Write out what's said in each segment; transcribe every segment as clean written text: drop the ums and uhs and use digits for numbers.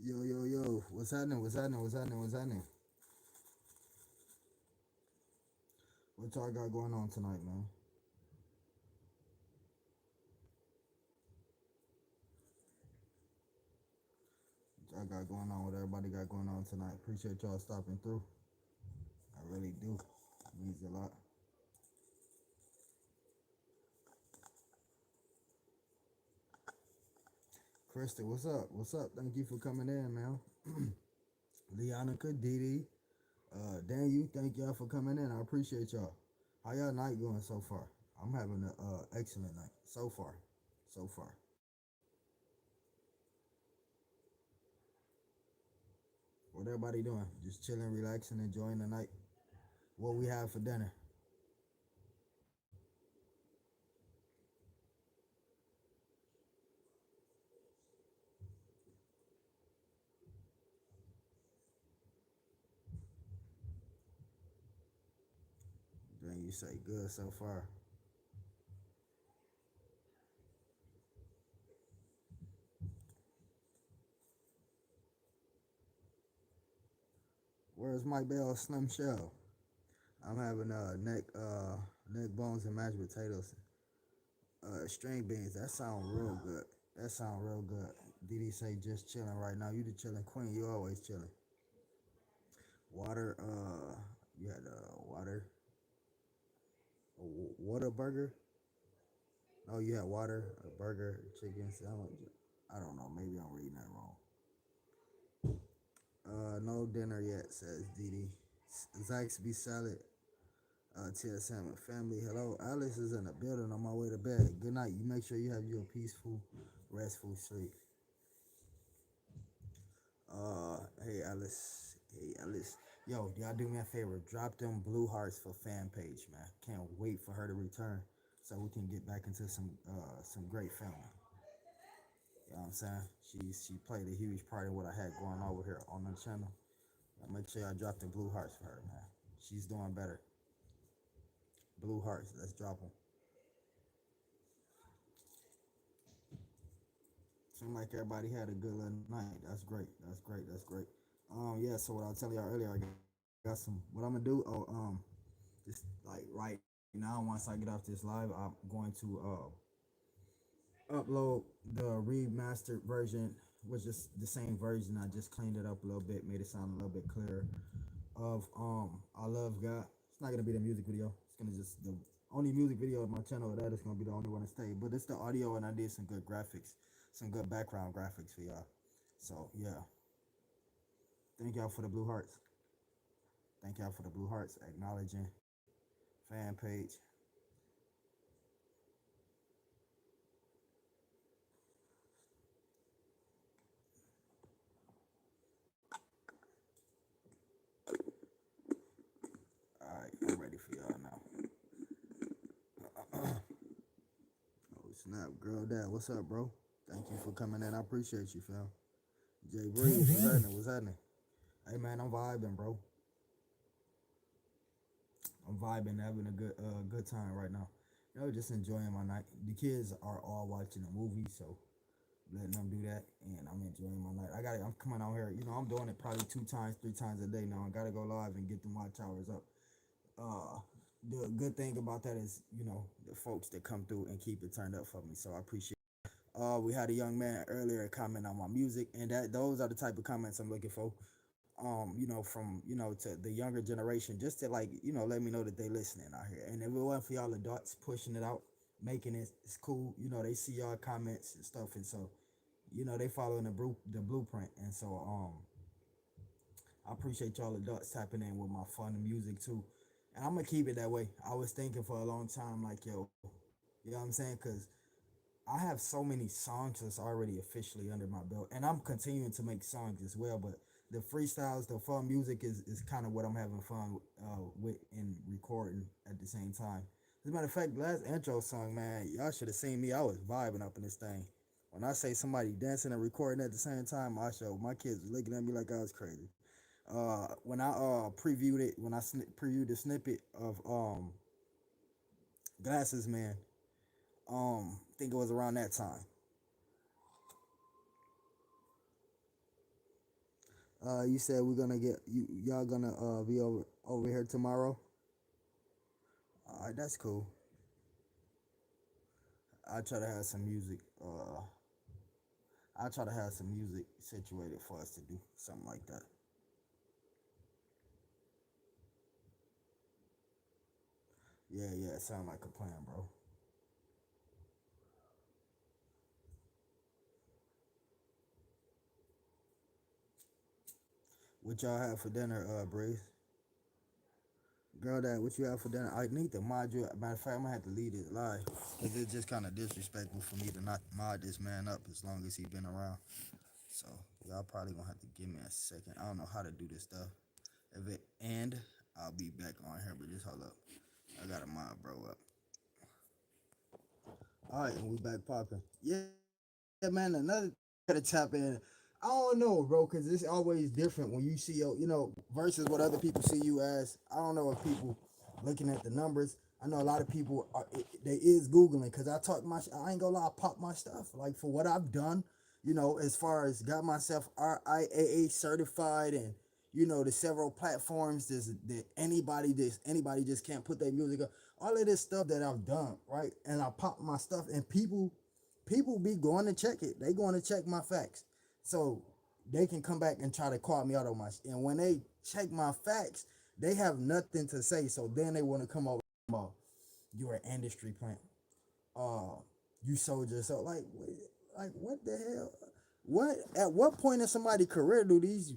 Yo, yo, yo, what's happening? What's happening? What's happening? What's happening? What y'all got going on tonight, man? What y'all got going on? What everybody got going on tonight? Appreciate y'all stopping through. I really do. It means a lot. Krista, what's up? What's up? Thank you for coming in, man. Leonica, Didi, Daniel, thank y'all for coming in. I appreciate y'all. How y'all night going so far? I'm having an excellent night so far. So far. What everybody doing? Just chilling, relaxing, enjoying the night. What we have for dinner? Then you say good so far. Where's my bell, Slim Shell? I'm having neck bones and mashed potatoes. String beans. That sound real good. That sound real good. Didi say just chilling right now. You the chilling queen. You always chilling. Water. You had water. Water burger. Oh, you had water, a burger, chicken sandwich. I don't know. Maybe I'm reading that wrong. No dinner yet, says Didi. Zaxby salad. TSM and family. Hello, Alice is in the building on my way to bed. Good night. You make sure you have your peaceful, restful sleep. Hey Alice. Hey Alice. Yo, y'all do me a favor. Drop them blue hearts for fan page, man. Can't wait for her to return so we can get back into some great filming. You know what I'm saying? She played a huge part in what I had going on with her on the channel. I'll make sure I drop the blue hearts for her, man. She's doing better. Blue hearts. Let's drop them. Seemed like everybody had a good little night. That's great. That's great. That's great. Yeah. So what I was telling y'all earlier, I got some. What I'm gonna do? Just like right now, once I get off this live, I'm going to upload the remastered version, which is the same version. I just cleaned it up a little bit, made it sound a little bit clearer. Of I Love God. It's not gonna be the music video. It's gonna just the only music video of my channel that is gonna be the only one to stay. But it's the audio, and I did some good graphics, some good background graphics for y'all. So yeah, thank y'all for the blue hearts. Thank y'all for the blue hearts. Acknowledging fan page. All right, I'm ready for y'all now. Oh snap, girl, dad, what's up, bro? Thank you for coming in. I appreciate you, fam. Jay Breeze, what's happening? What's happening? Hey man, I'm vibing, bro. I'm vibing, having a good time right now. You know, just enjoying my night. The kids are all watching a movie, so letting them do that, and I'm enjoying my night. I'm coming out here. You know, I'm doing it probably 2 times, 3 times a day now. I gotta go live and get the watch hours up. Uh, the good thing about that is, you know, the folks that come through and keep it turned up for me. So I appreciate. We had a young man earlier comment on my music, and that those are the type of comments I'm looking for. You know, from to the younger generation, just to like let me know that they listening out here. And if it wasn't for y'all adults pushing it out, making it's cool. You know, they see y'all comments and stuff, and so they following the blueprint. And so I appreciate y'all adults tapping in with my fun music too, and I'm gonna keep it that way. I was thinking for a long time, like you know what I'm saying, because I have so many songs that's already officially under my belt, and I'm continuing to make songs as well. But the freestyles, the fun music is kind of what I'm having fun with and recording at the same time. As a matter of fact, last intro song, man, y'all should have seen me. I was vibing up in this thing. When I say somebody dancing and recording at the same time, my kids was looking at me like I was crazy. When I previewed it, when I previewed the snippet of Glasses Man, I think it was around that time. You said we're gonna get you. Y'all gonna be over here tomorrow. All right, that's cool. I try to have some music. I try to have some music situated for us to do something like that. Yeah, yeah, it sound like a plan, bro. What y'all have for dinner, Breeze? Girl, that what you have for dinner? I need to mod you. Matter of fact, I'm gonna have to leave it live because it's just kind of disrespectful for me to not mod this man up as long as he been around. So y'all probably gonna have to give me a second. I don't know how to do this stuff. If it end, I'll be back on here. But just hold up. I got a mod bro up. All right, and we back popping. Yeah, man. Another gotta tap in. I don't know, bro, because it's always different when you see versus what other people see you as. I don't know if people looking at the numbers. I know a lot of people they is googling because I talk my. I ain't gonna lie, I pop my stuff like for what I've done. As far as got myself RIAA certified and the several platforms that anybody just can't put their music up. All of this stuff that I've done, right? And I pop my stuff and people be going to check it. They going to check my facts. So they can come back and try to call me out on my and when they check my facts, they have nothing to say. So then they want to come over about you're an industry plant. Uh you sold yourself like what the hell? What at what point in somebody's career do these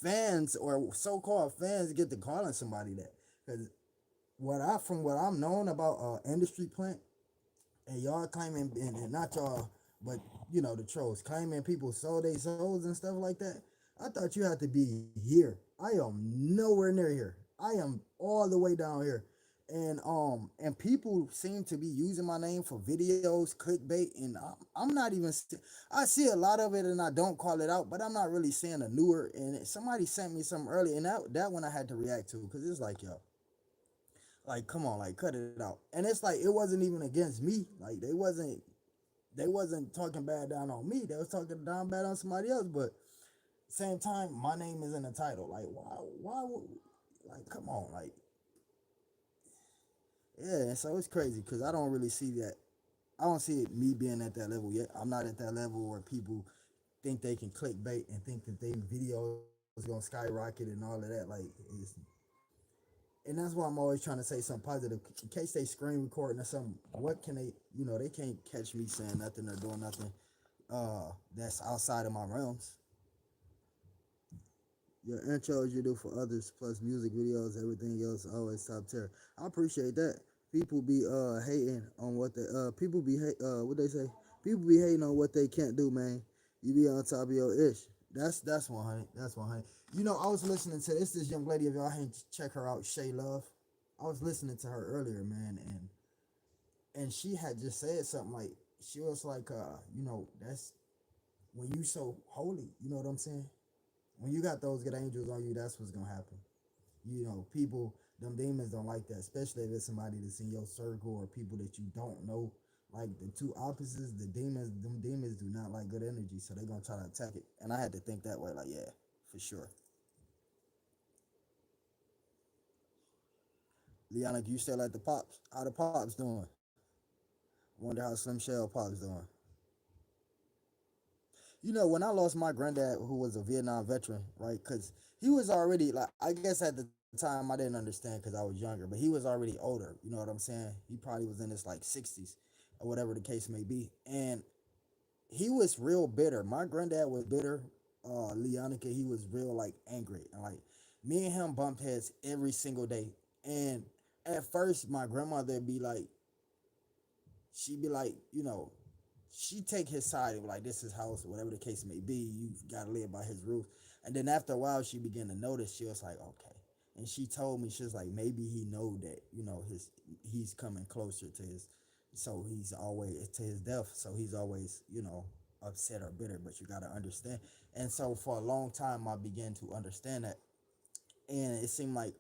fans or so-called fans get to calling somebody that? Because from what I'm known about industry plant, and y'all claiming and not y'all, but the trolls claiming people sold their souls and stuff like that. I thought you had to be here. I am nowhere near here. I am all the way down here. And people seem to be using my name for videos, clickbait, and I'm not even. I see a lot of it, and I don't call it out, but I'm not really seeing a newer. And somebody sent me something early, and that one I had to react to because it's like yo, like come on, like cut it out. And it's like it wasn't even against me. Like they wasn't talking bad down on me. They was talking down bad on somebody else. But same time, my name is in the title. Like why would like come on, like yeah. And so it's crazy because I don't really see that. I don't see it me being at that level yet. I'm not at that level where people think they can clickbait and think that they videos gonna skyrocket and all of that. Like it's and that's why I'm always trying to say something positive. In case they screen recording or something, what can they, they can't catch me saying nothing or doing nothing that's outside of my realms. Your intros you do for others, plus music videos, everything else, always top tier. I appreciate that. People be hating on what they people be what they say. People be hating on what they can't do, man. You be on top of your ish. That's 100. That's 100. I was listening to this young lady. If y'all ain't check her out, Shay Love. I was listening to her earlier, man, and she had just said something like she was like, that's when you so holy. You know what I'm saying? When you got those good angels on you, that's what's gonna happen. People, them demons don't like that, especially if it's somebody that's in your circle or people that you don't know. Like the two opposites, them demons do not like good energy, so they're gonna try to attack it. And I had to think that way, like, yeah, for sure. Liana, you still at the pops? How the pops doing? Wonder how Slim Shell pops doing. When I lost my granddad, who was a Vietnam veteran, right? Because he was already like, I guess at the time I didn't understand because I was younger, but he was already older. You know what I'm saying? He probably was in his like 60s or whatever the case may be, and he was real bitter. My granddad was bitter. Leonica, he was real like angry, and like me and him bumped heads every single day. And at first, my grandmother would be like, she'd be like, she take his side of like this is house or whatever the case may be. You gotta live by his rules. And then after a while, she began to notice. She was like, okay. And she told me she was like, maybe he know that he's coming closer to his, so he's always to his death. So he's always upset or bitter. But you gotta understand. And so for a long time, I began to understand that, and it seemed like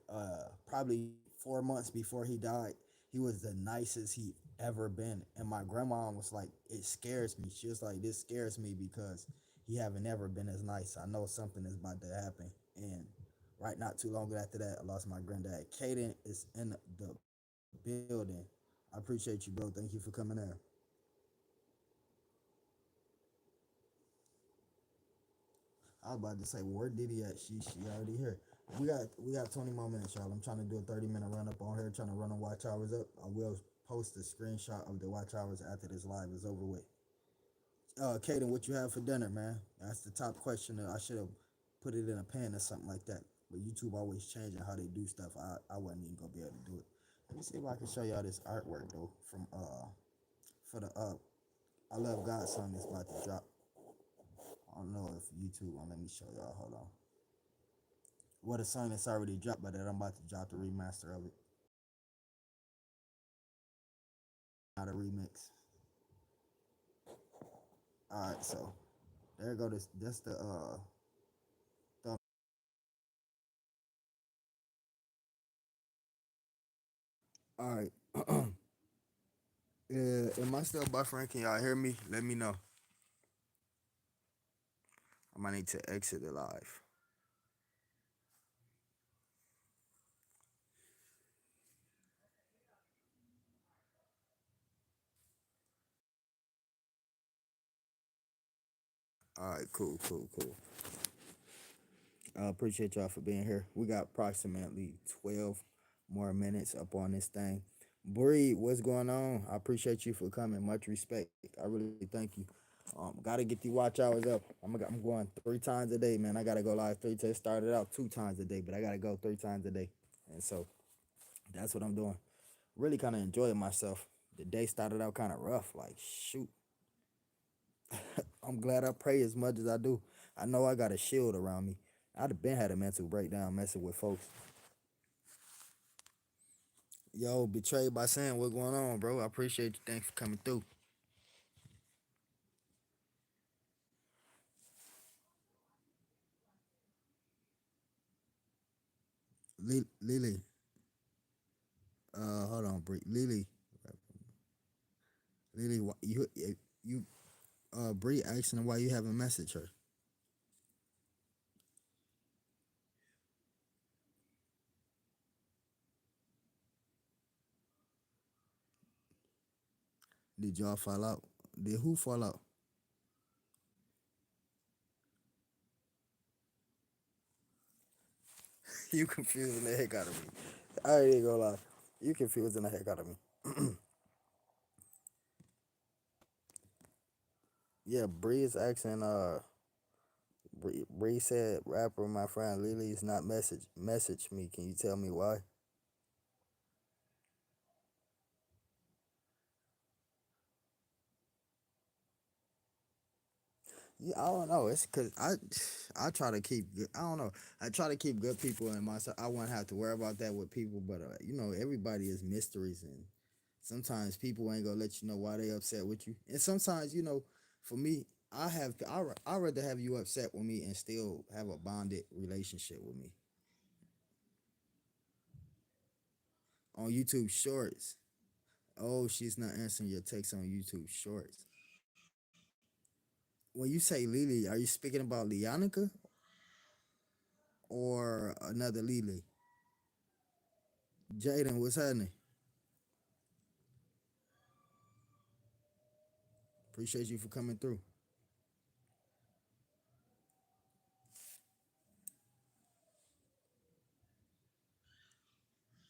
probably 4 months before he died, he was the nicest he ever been. And my grandma was like, it scares me. She was like, this scares me because he haven't ever been as nice. I know something is about to happen. And right not too long after that, I lost my granddad. Caden is in the building. I appreciate you, bro. Thank you for coming in. I was about to say, where did he at? She already here. We got 20 more minutes, y'all. I'm trying to do a 30-minute run up on here, trying to run the watch hours up. I will post a screenshot of the watch hours after this live is over with. Kaden, what you have for dinner, man? That's the top question. I should have put it in a pen or something like that. But YouTube always changing how they do stuff. I wasn't even gonna be able to do it. Let me see if I can show y'all this artwork though from for the I Love God song that's about to drop. I don't know if YouTube will let me show y'all. Hold on. What a song that's already dropped, but that I'm about to drop the remaster of it. Not a remix. All right, so there go. This that's the thumb. All right. Am I still buffering? Can y'all hear me? Let me know. I might need to exit the live. All right, cool. I appreciate y'all for being here. We got approximately 12 more minutes up on this thing. Bree, what's going on? I appreciate you for coming. Much respect. I really thank you. Gotta get the watch hours up. I'm going 3 times a day, man. I gotta go live 3 times. Started out 2 times a day, but I gotta go 3 times a day, and so that's what I'm doing. Really kind of enjoying myself. The day started out kind of rough. Like shoot, I'm glad I pray as much as I do. I know I got a shield around me. I'd have been had a mental breakdown messing with folks. Yo, betrayed by saying what's going on, bro. I appreciate you. Thanks for coming through. Lily, hold on, Bree. Lily, you, Bree asking why you haven't messaged her. Did y'all fall out? Did who fall out? You confusing the heck out of me. I ain't gonna lie. You confusing the heck out of me. Yeah, Bree is asking. Bree said, "Rapper, my friend Lily is not message me. Can you tell me why?" Yeah, I don't know. It's cause I try to keep good. I don't know. I try to keep good people in myself. I won't have to worry about that with people, but everybody is mysteries, and sometimes people ain't gonna let you know why they upset with you. And sometimes, for me, I rather have you upset with me and still have a bonded relationship with me on YouTube Shorts. Oh, she's not answering your text on YouTube Shorts. When you say Lily, are you speaking about Leonica or another Lily? Jaden, what's happening? Appreciate you for coming through.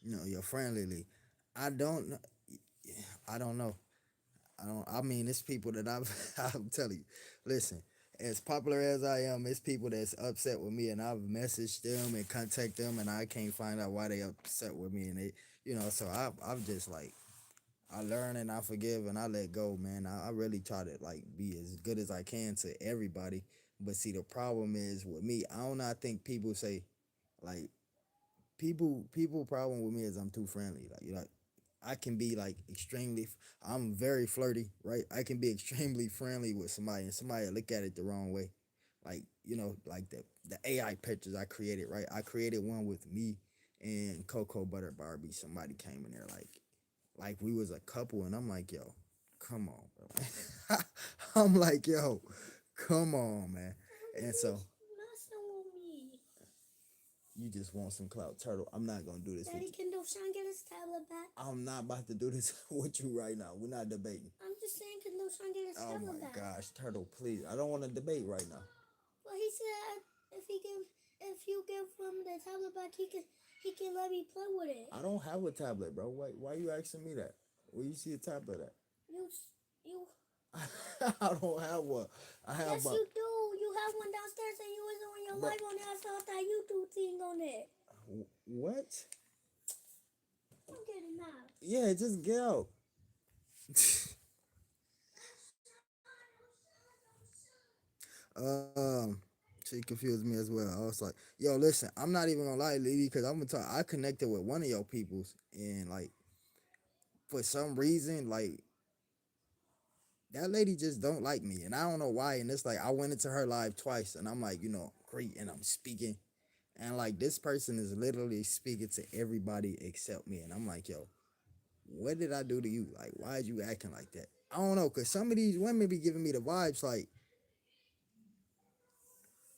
Your friend Lily. I don't. I don't know. I don't. I mean, it's people that I've. I'm telling you. Listen, as popular as I am, it's people that's upset with me, and I've messaged them and contact them, and I can't find out why they upset with me, and So I've just like I learn and I forgive and I let go, man. I really try to like be as good as I can to everybody. But see, the problem is with me. I don't know. I think people say like people problem with me is I'm too friendly. Like I can be like extremely. I'm very flirty, right? I can be extremely friendly with somebody, and somebody look at it the wrong way. Like like the AI pictures I created, right? I created one with me and Cocoa Butter Barbie. Somebody came in there like we was a couple, and I'm like, yo, come on, bro. I'm like, yo, Come on, man. And Daddy, so messing with me. you just want some clout, turtle. I'm not gonna do this with Daddy, you. can Doshan get his tablet back? I'm not about to do this with you right now. We're not debating. I'm just saying, can Doshan get his Oh my tablet back? gosh, turtle, please. I don't want to debate right now. Well, he said if you give him the tablet back, he can let me play with it. I don't have a tablet, bro. Why you asking me that? Where you see a tablet at? You you I don't have one. I have Yes, a you do. You have one downstairs and you was on your bro. live on it. I saw that YouTube thing on it. What? I'm getting mad. Yeah, just get out. um, she confused me as well. I was like, "Yo, listen, I'm not even gonna lie, lady, because I'm gonna talk. I connected with one of your peoples, and like for some reason, like that lady just don't like me, and I don't know why. And it's like I went into her live twice, and I'm like, great, and I'm speaking, and like this person is literally speaking to everybody except me, and I'm like, yo, what did I do to you? Like, why is you acting like that? I don't know, cause some of these women be giving me the vibes like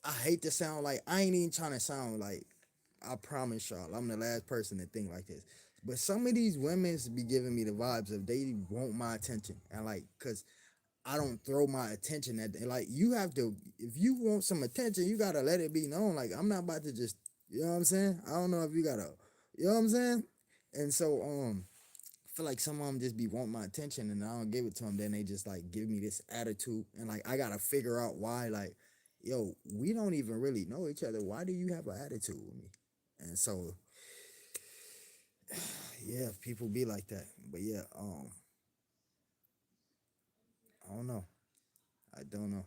I hate to sound like I ain't even trying to sound like I promise y'all I'm the last person to think like this. But some of these women's be giving me the vibes of they want my attention and like cause I don't throw my attention at them. Like you have to if you want some attention, you gotta let it be known. Like I'm not about to just you know what I'm saying? I don't know if you gotta you know what I'm saying? And so I feel like some of them just be want my attention and I don't give it to them. Then they just like give me this attitude and like I gotta figure out why. Like, yo, we don't even really know each other. Why do you have an attitude with me? And so, yeah, people be like that. But yeah, I don't know. I don't know.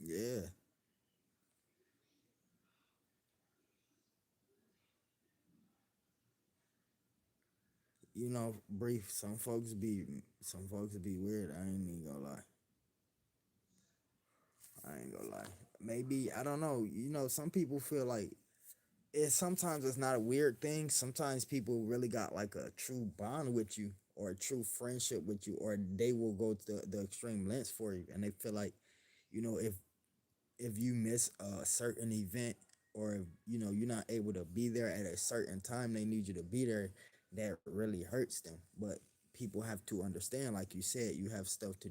Yeah, brief. Some folks be weird. I ain't even gonna lie. I ain't gonna lie. Maybe I don't know. Some people feel like sometimes it's not a weird thing. Sometimes people really got like a true bond with you or a true friendship with you, or they will go to the extreme lengths for you, and they feel like, if you miss a certain event or if you're not able to be there at a certain time they need you to be there, that really hurts them. But people have to understand, like you said, you have stuff to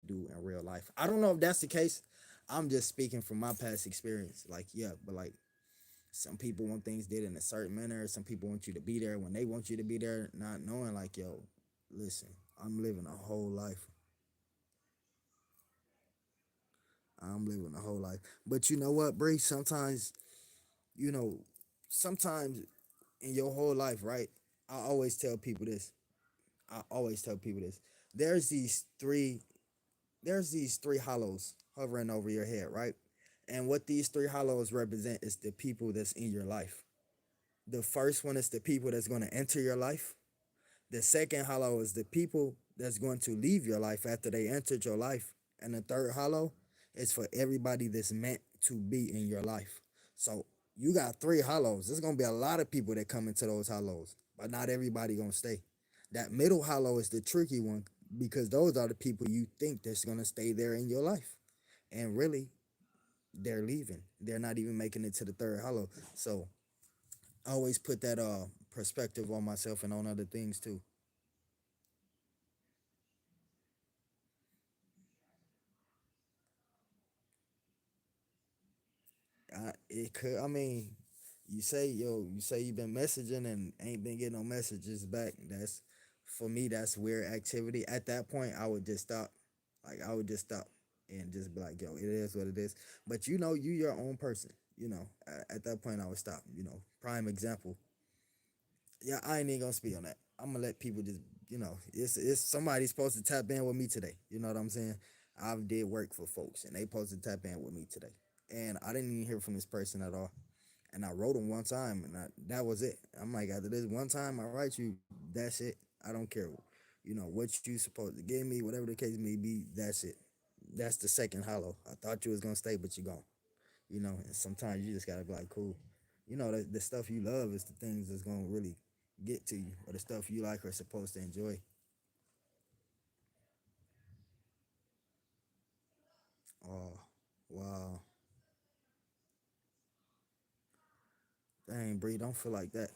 do in real life. I don't know if that's the case. I'm just speaking from my past experience. Like, yeah, but like some people want things did in a certain manner. Some people want you to be there when they want you to be there, not knowing like, yo, listen, I'm living a whole life. I'm living a whole life. But you know what, Bree? You know, sometimes in your whole life, right? I always tell people this. I always tell people this. There's these three. There's these three hollows hovering over your head, right? And what these three hollows represent is the people that's in your life. The first one is the people that's going to enter your life. The second hollow is the people that's going to leave your life after they entered your life. And the third hollow is for everybody that's meant to be in your life. So you got three hollows. There's gonna be a lot of people that come into those hollows, but not everybody gonna stay. That middle hollow is the tricky one because those are the people you think that's gonna stay there in your life. And really, they're leaving. They're not even making it to the third hollow. So I always put that perspective on myself and on other things too. It could. I mean, you say you've been messaging and ain't been getting no messages back. That's for me. That's weird activity. At that point, I would just stop. Like I would just stop and just be like, yo, it is what it is. But you your own person. At that point, I would stop. Prime example. Yeah, I ain't even gonna speak on that. I'm gonna let people just, it's somebody supposed to tap in with me today. You know what I'm saying? I did work for folks, and they supposed to tap in with me today, and I didn't even hear from this person at all. And I wrote them one time, and that was it. I'm like, after this one time, I write you, that's it. I don't care, what you supposed to give me, whatever the case may be. That's it. That's the second hollow. I thought you was gonna stay, but you gone. And sometimes you just gotta be like, cool. The stuff you love is the things that's gonna really get to you, or the stuff you like or supposed to enjoy. Oh, wow. Dang, Bree, don't feel like that.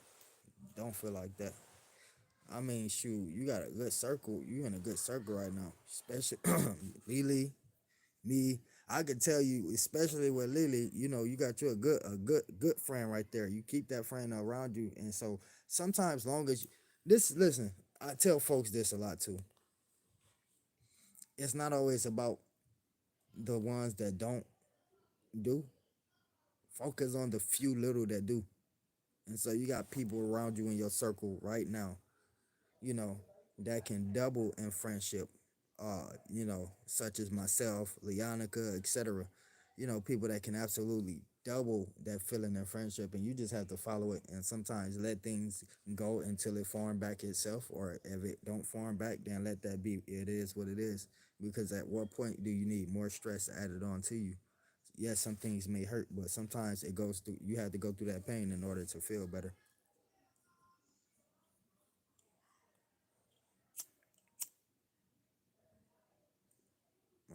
Don't feel like that. I mean, shoot, you got a good circle. You in a good circle right now, especially Lily, me. I could tell you, especially with Lily, you got you a good friend right there. You keep that friend around you, and so sometimes, long as listen, I tell folks this a lot too. It's not always about the ones that don't do. Focus on the few little that do, and so you got people around you in your circle right now, you know, that can double in friendship. Such as myself, Leonica, etc. People that can absolutely double that feeling in friendship, and you just have to follow it and sometimes let things go until it form back itself, or if it don't form back, then let that be. It is what it is. Because at what point do you need more stress added on to you? Yes, some things may hurt, but sometimes it goes through. You have to go through that pain in order to feel better.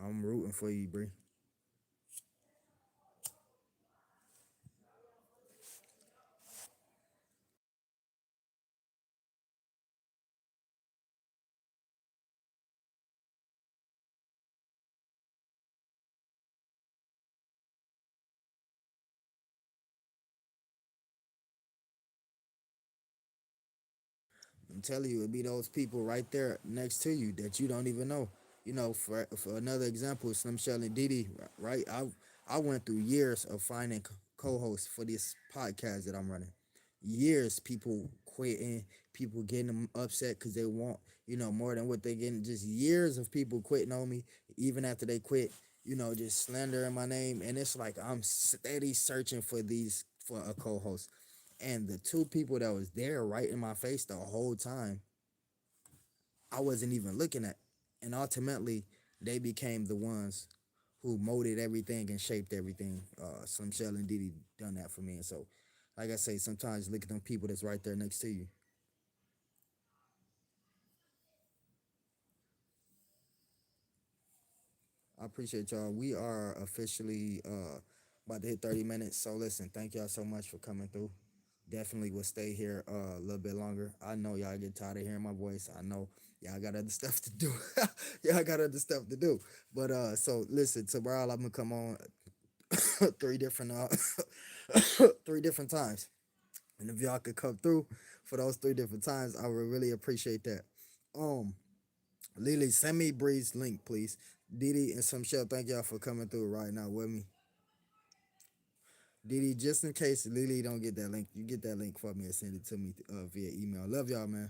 I'm rooting for you, Bree. I'm telling you, it'd be those people right there next to you that you don't even know. For another example, Slim Shell and Didi, right? I went through years of finding co-hosts for this podcast that I'm running. Years, people quitting, people getting them upset because they want, more than what they getting. Just years of people quitting on me, even after they quit. Just slandering my name, and it's like I'm steady searching for a co-host, and the two people that was there right in my face the whole time, I wasn't even looking at. And ultimately, they became the ones who molded everything and shaped everything. Slim Shell and Diddy done that for me. And so, like I say, sometimes look at them people that's right there next to you. I appreciate y'all. We are officially about to hit 30 minutes. So listen, thank y'all so much for coming through. Definitely will stay here a little bit longer. I know y'all get tired of hearing my voice. I know y'all got other stuff to do. Y'all got other stuff to do. But so listen, tomorrow I'm gonna come on three different 3 different times. And if y'all could come through for those 3 different times, I would really appreciate that. Um Lily, send me Bree's link, please. Didi and some shell, thank y'all for coming through right now with me. Didi, just in case Lily don't get that link, you get that link for me and send it to me via email. Love y'all, man.